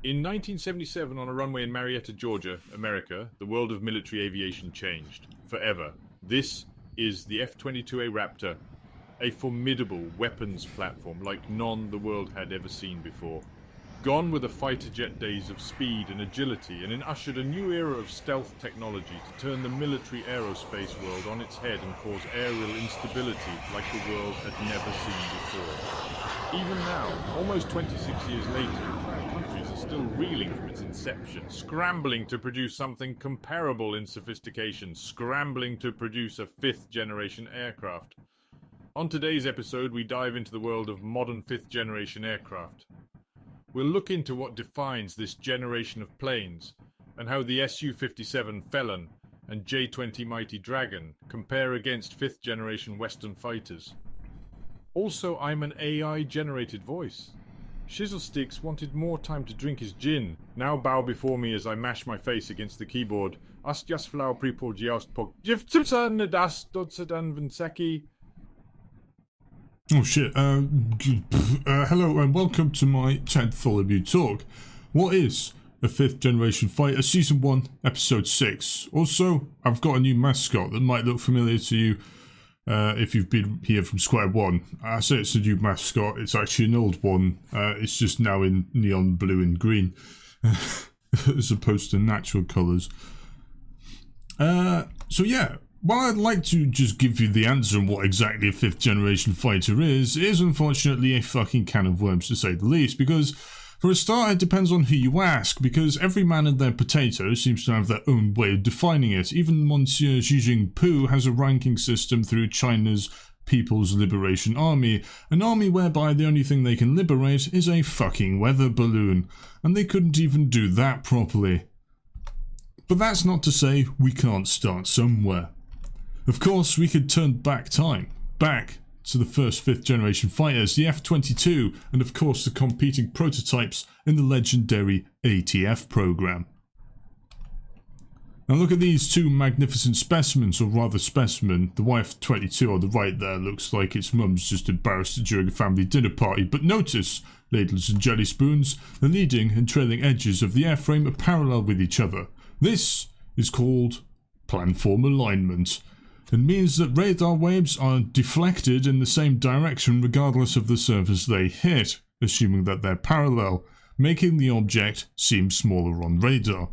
In 1977, on a runway in Marietta, Georgia, America, the world of military aviation changed. Forever. This is the F-22A Raptor, a formidable weapons platform like none the world had ever seen before. Gone were the fighter jet days of speed and agility, and it ushered a new era of stealth technology to turn the military aerospace world on its head and cause aerial instability like the world had never seen before. Even now, almost 26 years later, entire countries are still reeling from its inception, scrambling to produce something comparable in sophistication, scrambling to produce a fifth-generation aircraft. On today's episode, we dive into the world of modern fifth-generation aircraft. We'll look into what defines this generation of planes, and how the Su-57 Felon and J-20 Mighty Dragon compare against fifth-generation Western fighters. Also, I'm an AI-generated voice. Shizzlesticks wanted more time to drink his gin. Now bow before me as I mash my face against the keyboard. Astjasflau pripodjiaustpog Jivtipsanadastodsadanvenseki. Oh shit, hello and welcome to my Tedtholomew talk. What is a 5th generation fighter? Season 1, episode 6. Also, I've got a new mascot that might look familiar to you if you've been here from square one. I say it's a new mascot, it's actually an old one. It's just now in neon blue and green, as opposed to natural colours. So yeah. While I'd like to just give you the answer on what exactly a 5th generation fighter is, it is unfortunately a fucking can of worms to say the least, because for a start it depends on who you ask, because every man and their potato seems to have their own way of defining it. Even Monsieur Xi Jinping has a ranking system through China's People's Liberation Army, an army whereby the only thing they can liberate is a fucking weather balloon, and they couldn't even do that properly. But that's not to say we can't start somewhere. Of course, we could turn back time, back to the first 5th generation fighters, the F-22, and of course the competing prototypes in the legendary ATF program. Now look at these two magnificent specimens, or rather specimen. The F-22 on the right there looks like its mum's just embarrassed it during a family dinner party, but notice, ladles and jelly spoons, the leading and trailing edges of the airframe are parallel with each other. This is called planform alignment, and means that radar waves are deflected in the same direction regardless of the surface they hit, assuming that they're parallel, making the object seem smaller on radar.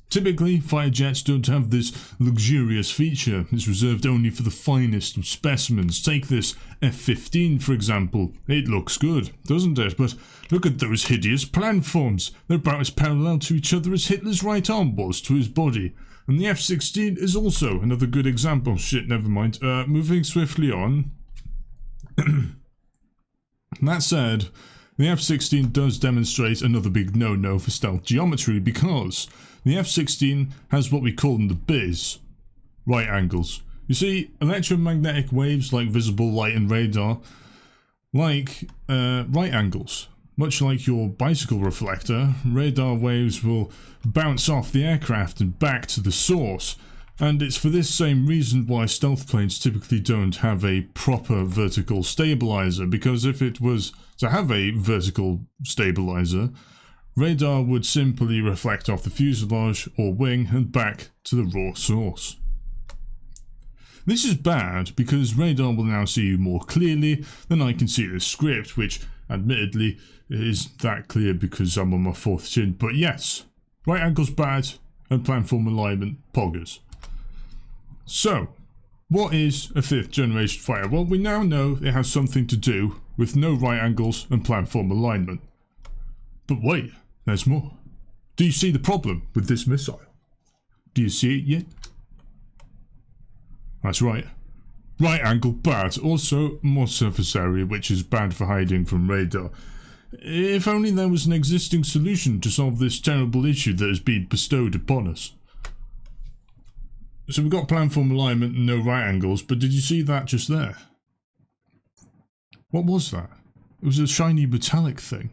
Typically, fighter jets don't have this luxurious feature. It's reserved only for the finest of specimens. Take this F-15 for example. It looks good, doesn't it? But look at those hideous planforms. They're about as parallel to each other as Hitler's right arm was to his body. And the F-16 is also another good example. Shit, never mind. Moving swiftly on. That said, the F-16 does demonstrate another big no-no for stealth geometry, because the F-16 has what we call in the biz right angles. You see, electromagnetic waves like visible light and radar like right angles. Much like your bicycle reflector, radar waves will bounce off the aircraft and back to the source, and it's for this same reason why stealth planes typically don't have a proper vertical stabilizer, because if it was to have a vertical stabilizer, radar would simply reflect off the fuselage or wing and back to the raw source. This is bad because radar will now see you more clearly than I can see the script, which admittedly is that clear because I'm on my 4th chin, but yes, right angles bad and planform alignment poggers. So, what is a 5th generation fighter? Well, we now know it has something to do with no right angles and planform alignment. But wait, there's more. Do you see the problem with this missile? Do you see it yet? That's right. Right angle bad, also more surface area, which is bad for hiding from radar. If only there was an existing solution to solve this terrible issue that has been bestowed upon us. So we've got planform alignment and no right angles, but did you see that just there? What was that? It was a shiny metallic thing.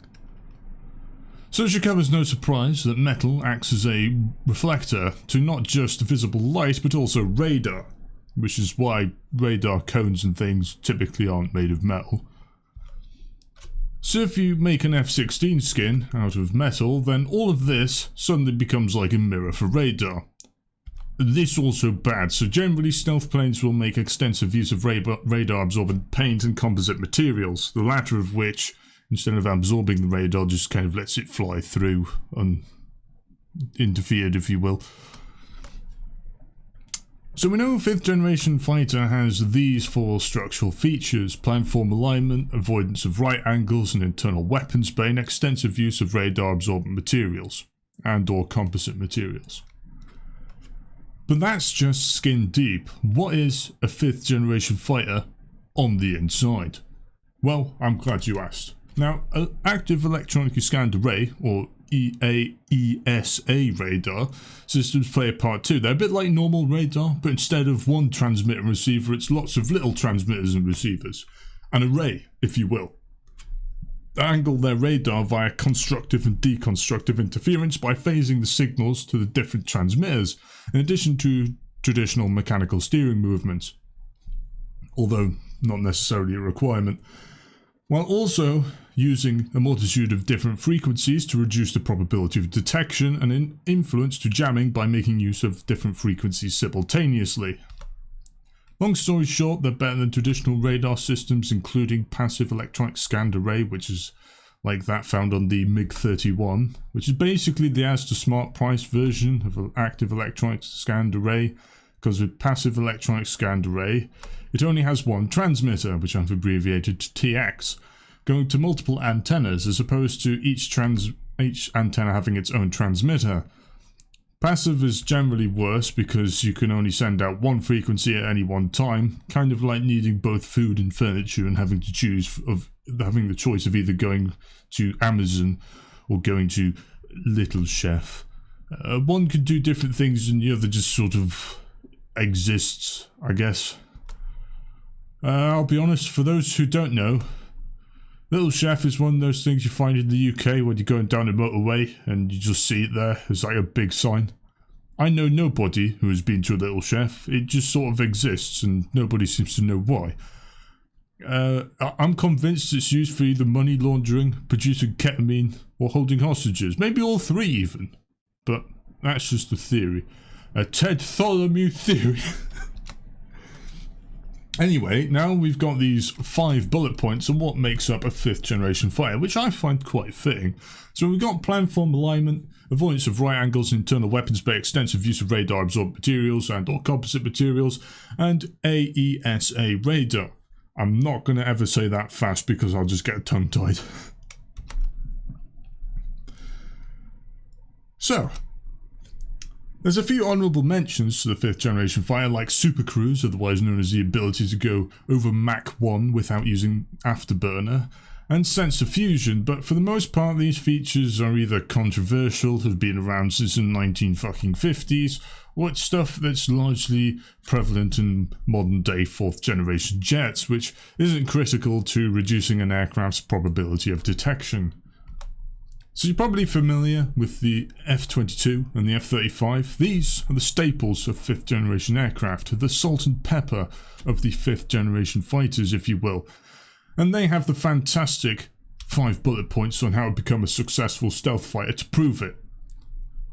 So it should come as no surprise that metal acts as a reflector to not just visible light but also radar, which is why radar cones and things typically aren't made of metal. So if you make an F-16 skin out of metal, then all of this suddenly becomes like a mirror for radar. This also bad, so generally stealth planes will make extensive use of radar absorbent paint and composite materials, the latter of which, instead of absorbing the radar, just kind of lets it fly through, uninterfered if you will. So we know a 5th generation fighter has these 4 structural features: planform alignment, avoidance of right angles and internal weapons bay, and extensive use of radar absorbent materials and or composite materials. But that's just skin deep. What is a 5th generation fighter on the inside? Well, I'm glad you asked. Now, an active electronically scanned array, or ESA radar systems play a part too. They're a bit like normal radar, but instead of one transmitter and receiver, it's lots of little transmitters and receivers. An array, if you will. They angle their radar via constructive and deconstructive interference by phasing the signals to the different transmitters, in addition to traditional mechanical steering movements, although not necessarily a requirement, while also using a multitude of different frequencies to reduce the probability of detection and influence to jamming by making use of different frequencies simultaneously. Long story short, they're better than traditional radar systems, including passive electronic scanned array, which is like that found on the MiG-31, which is basically the Asda Smart Price version of an active electronic scanned array, because with passive electronic scanned array, it only has one transmitter, which I've abbreviated to TX, going to multiple antennas as opposed to each antenna having its own transmitter. Passive is generally worse because you can only send out one frequency at any one time, kind of like needing both food and furniture and having the choice of either going to Amazon or going to Little Chef. One could do different things and the other just sort of exists, I guess. I'll be honest, for those who don't know, Little Chef is one of those things you find in the UK when you're going down a motorway and you just see it there as like a big sign. I know nobody who has been to a Little Chef. It just sort of exists and nobody seems to know why. I'm convinced it's used for either money laundering, producing ketamine, or holding hostages. Maybe all 3 even. But that's just a theory. A Tedtholomew theory. Anyway, now we've got these 5 bullet points on what makes up a 5th generation fighter, which I find quite fitting. So we've got planform alignment, avoidance of right angles, internal weapons bay, extensive use of radar absorbent materials and or composite materials, and AESA radar. I'm not going to ever say that fast because I'll just get tongue-tied. So, there's a few honourable mentions to the 5th generation fighter, like Supercruise, otherwise known as the ability to go over Mach 1 without using afterburner, and sensor fusion, but for the most part these features are either controversial, have been around since the 1950s, or it's stuff that's largely prevalent in modern day 4th generation jets, which isn't critical to reducing an aircraft's probability of detection. So you're probably familiar with the F-22 and the F-35. These are the staples of 5th generation aircraft, the salt and pepper of the 5th generation fighters, if you will. And they have the fantastic 5 bullet points on how to become a successful stealth fighter to prove it.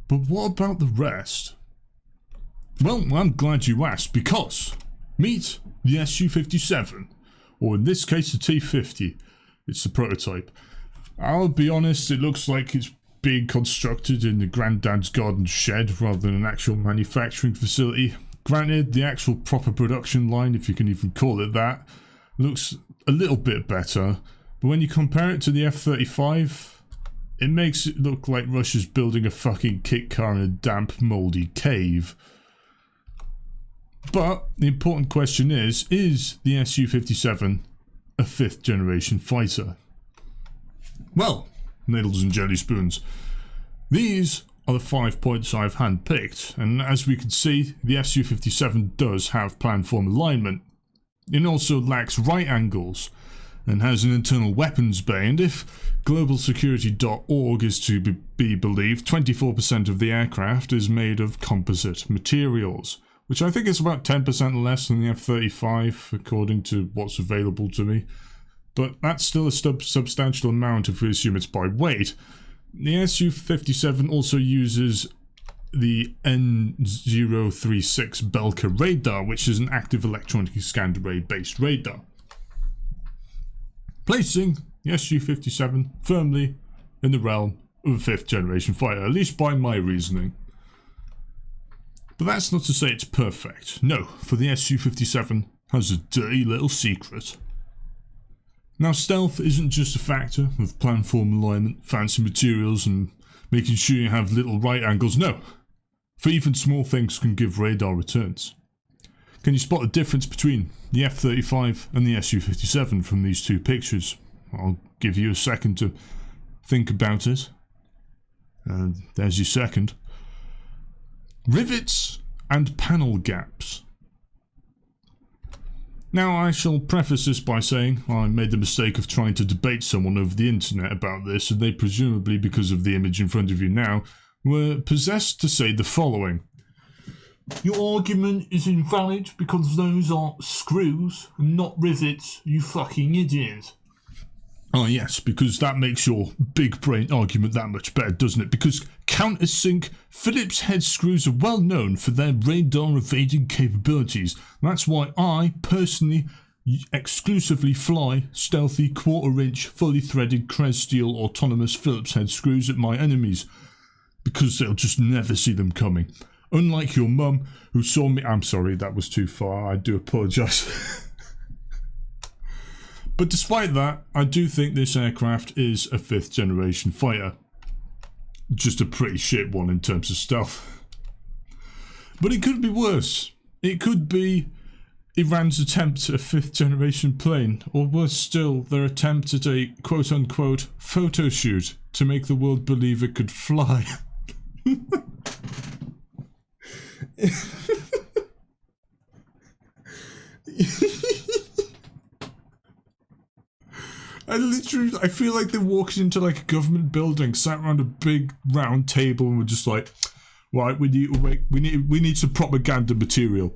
But what about the rest? Well, I'm glad you asked, because meet the Su-57, or in this case the T-50. It's the prototype. I'll be honest, it looks like it's being constructed in the granddad's garden shed rather than an actual manufacturing facility. Granted, the actual proper production line, if you can even call it that, looks a little bit better, but when you compare it to the F-35, it makes it look like Russia's building a fucking kit car in a damp, mouldy cave. But the important question is the Su-57 a 5th generation fighter? Well, needles and jelly spoons, these are the 5 points I've handpicked, and as we can see, the Su-57 does have planform alignment. It also lacks right angles, and has an internal weapons bay, and if globalsecurity.org is to be believed, 24% of the aircraft is made of composite materials, which I think is about 10% less than the F-35, according to what's available to me. but that's still a substantial amount if we assume it's by weight. The Su-57 also uses the N036 Belka radar, which is an active electronically scanned array-based radar, placing the Su-57 firmly in the realm of a 5th generation fighter, at least by my reasoning. But that's not to say it's perfect. No, for the Su-57 has a dirty little secret. Now, stealth isn't just a factor of planform alignment, fancy materials, and making sure you have little right angles. No, for even small things can give radar returns. Can you spot the difference between the F-35 and the Su-57 from these two pictures? I'll give you a second to think about it. There's your second. Rivets and panel gaps. Now, I shall preface this by saying I made the mistake of trying to debate someone over the internet about this, and they presumably, because of the image in front of you now, were possessed to say the following. Your argument is invalid because those are screws and not rivets, you fucking idiot. Oh yes, because that makes your big brain argument that much better, doesn't it? Because countersink Phillips head screws are well known for their radar evading capabilities. That's why I, personally, exclusively fly stealthy quarter-inch, fully threaded Krez steel autonomous Phillips head screws at my enemies. Because they'll just never see them coming. Unlike your mum, who saw me... I'm sorry, that was too far. I do apologise. But despite that, I do think this aircraft is a 5th generation fighter. Just a pretty shit one in terms of stealth. But it could be worse. It could be Iran's attempt at a 5th generation plane, or worse still, their attempt at a quote-unquote photo shoot to make the world believe it could fly. I feel like they walked into like a government building, sat around a big round table, and were just like, right, we need some propaganda material.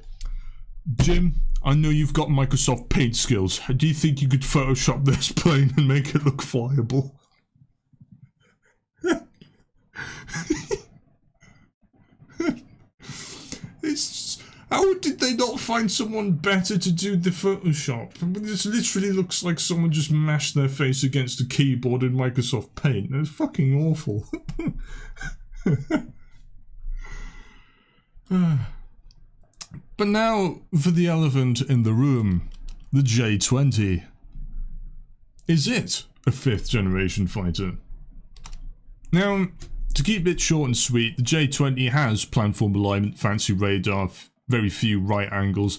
Jim, I know you've got Microsoft Paint skills. Do you think you could Photoshop this plane and make it look flyable? How did they not find someone better to do the Photoshop? This literally looks like someone just mashed their face against a keyboard in Microsoft Paint. It's fucking awful. But now for the elephant in the room. The J-20. Is it a 5th generation fighter? Now, to keep it short and sweet, the J-20 has planform alignment, fancy radar, very few right angles,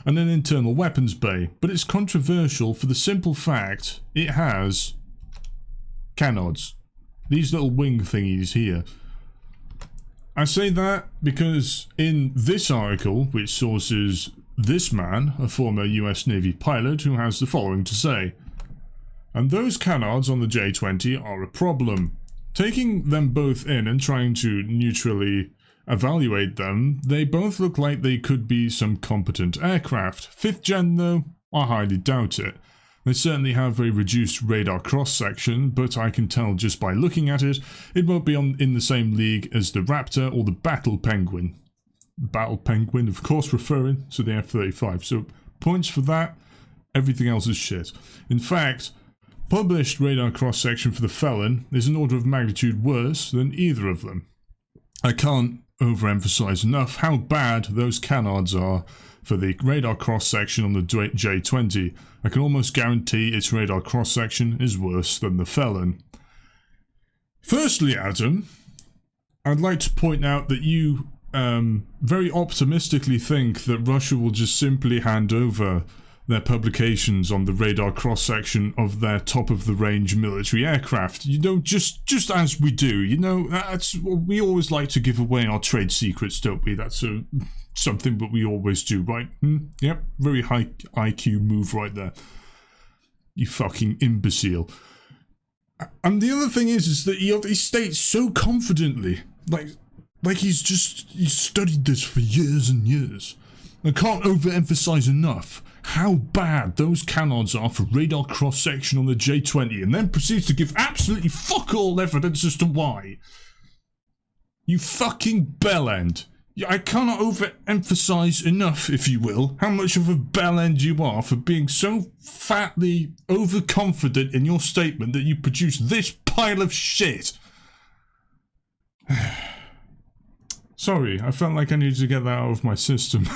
and an internal weapons bay, but it's controversial for the simple fact it has canards. These little wing thingies here. I say that because in this article, which sources this man, a former US Navy pilot, who has the following to say. And those canards on the J-20 are a problem. Taking them both in and trying to neutrally evaluate them, they both look like they could be some competent aircraft. 5th gen though, I highly doubt it. They certainly have a reduced radar cross-section, but I can tell just by looking at it, it won't be in the same league as the Raptor or the Battle Penguin. Battle Penguin, of course, referring to the F-35, so points for that, everything else is shit. In fact, published radar cross-section for the Felon is an order of magnitude worse than either of them. I can't overemphasize enough how bad those canards are for the radar cross-section on the J-20. I can almost guarantee its radar cross-section is worse than the Felon. Firstly, Adam, I'd like to point out that you very optimistically think that Russia will just simply hand over their publications on the radar cross-section of their top-of-the-range military aircraft. You know, just as we do, you know, we always like to give away our trade secrets, don't we? That's something that we always do, right? Yep, very high IQ move right there. You fucking imbecile. And the other thing is that he states so confidently, like he's studied this for years and years. I can't overemphasize enough how bad those canards are for radar cross-section on the J-20, and then proceeds to give absolutely fuck all evidence as to why. You fucking bellend. I cannot overemphasize enough, if you will, how much of a bellend you are for being so fatly overconfident in your statement that you produce this pile of shit. Sorry, I felt like I needed to get that out of my system.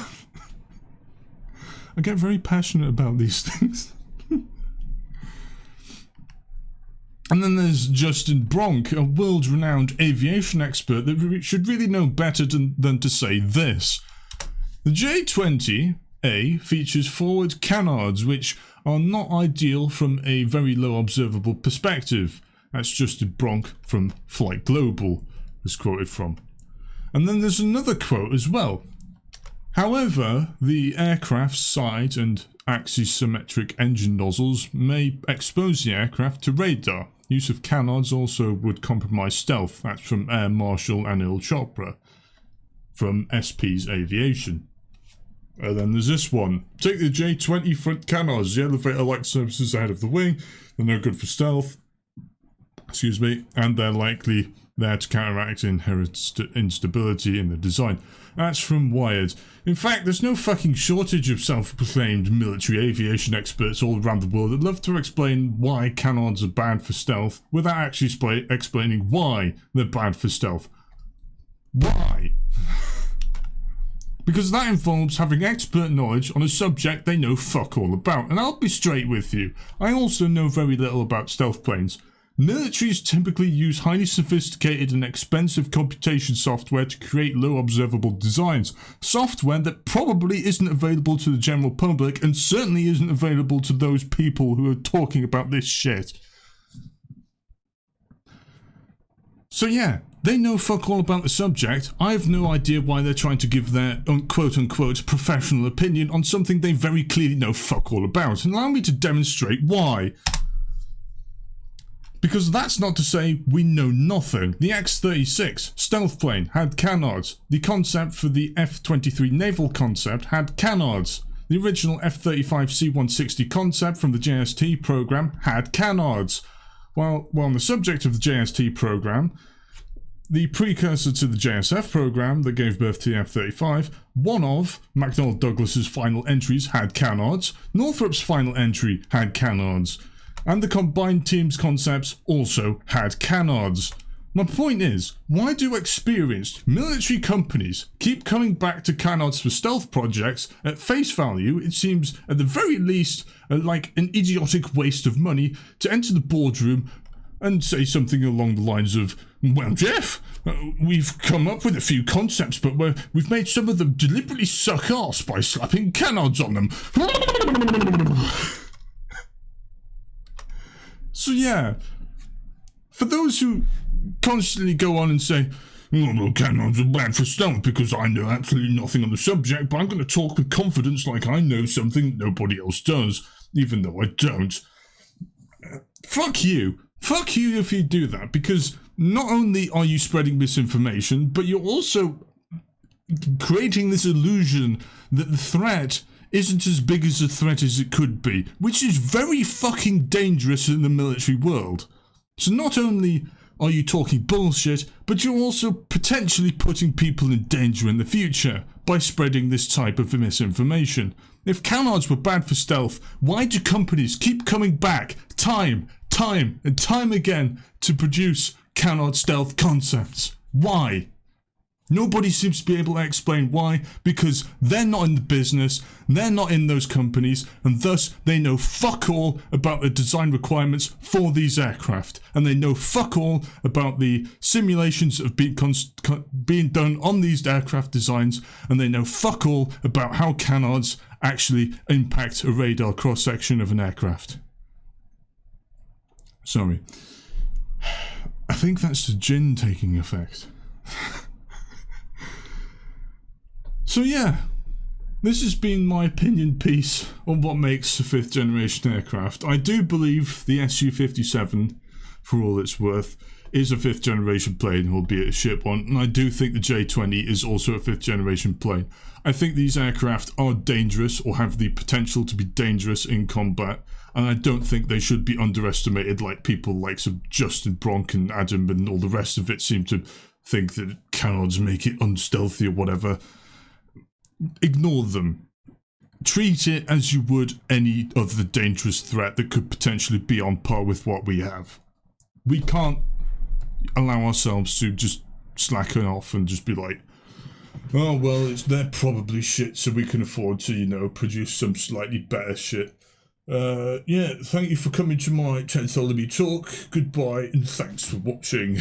I get very passionate about these things. And then there's Justin Bronk, a world-renowned aviation expert that should really know better than to say this. The J-20A features forward canards, which are not ideal from a very low observable perspective. That's Justin Bronk from Flight Global, is quoted from. And then there's another quote as well. However, the aircraft's side and axis-symmetric engine nozzles may expose the aircraft to radar. Use of canards also would compromise stealth. That's from Air Marshal Anil Chopra from SP's Aviation. And then there's this one. Take the J-20 front canards. The elevator light surfaces ahead of the wing. They're no good for stealth. Excuse me. And they're likely there to counteract inherent instability in the design. That's from Wired. In fact, there's no fucking shortage of self-proclaimed military aviation experts all around the world that love to explain why canards are bad for stealth without actually explaining why they're bad for stealth. Why? Because that involves having expert knowledge on a subject they know fuck all about. And I'll be straight with you. I also know very little about stealth planes. Militaries typically use highly sophisticated and expensive computation software to create low observable designs. Software that probably isn't available to the general public and certainly isn't available to those people who are talking about this shit. So yeah, they know fuck all about the subject. I have no idea why they're trying to give their quote-unquote professional opinion on something they very clearly know fuck all about. And allow me to demonstrate why. Because that's not to say we know nothing. The X-36 stealth plane had canards. The concept for the F-23 naval concept had canards. The original F-35 C-160 concept from the JST program had canards. While on the subject of the JST program, the precursor to the JSF program that gave birth to the F-35, one of McDonnell Douglas's final entries had canards. Northrop's final entry had canards. And the combined teams concepts also had canards. My point is, why do experienced military companies keep coming back to canards for stealth projects? At face value, it seems at the very least like an idiotic waste of money to enter the boardroom and say something along the lines of, well, Jeff, we've come up with a few concepts, but we've made some of them deliberately suck arse by slapping canards on them. So yeah, for those who constantly go on and say, oh, well, canards are bad for stealth because I know absolutely nothing on the subject, but I'm going to talk with confidence like I know something nobody else does, even though I don't. Fuck you. Fuck you if you do that, because not only are you spreading misinformation, but you're also creating this illusion that the threat isn't as big as a threat as it could be, which is very fucking dangerous in the military world. So not only are you talking bullshit, but you're also potentially putting people in danger in the future by spreading this type of misinformation. If canards were bad for stealth, why do companies keep coming back time and time again to produce canard stealth concepts? Why? Nobody seems to be able to explain why, because they're not in the business, they're not in those companies, and thus they know fuck all about the design requirements for these aircraft, and they know fuck all about the simulations that have being done on these aircraft designs, and they know fuck all about how canards actually impact a radar cross-section of an aircraft. Sorry. I think that's the gin taking effect. So yeah, this has been my opinion piece on what makes a 5th generation aircraft. I do believe the Su-57 for all it's worth, is a 5th generation plane, albeit a ship one, and I do think the J-20 is also a 5th generation plane. I think these aircraft are dangerous, or have the potential to be dangerous in combat, and I don't think they should be underestimated like people like Justin Bronk and Adam and all the rest of it seem to think that canards make it unstealthy or whatever. Ignore them. Treat it as you would any other dangerous threat that could potentially be on par with what we have. We can't allow ourselves to just slacken off and just be like, oh well, they're probably shit, so we can afford to, produce some slightly better shit. Yeah, thank you for coming to my Tedtholomew talk. Goodbye, and thanks for watching.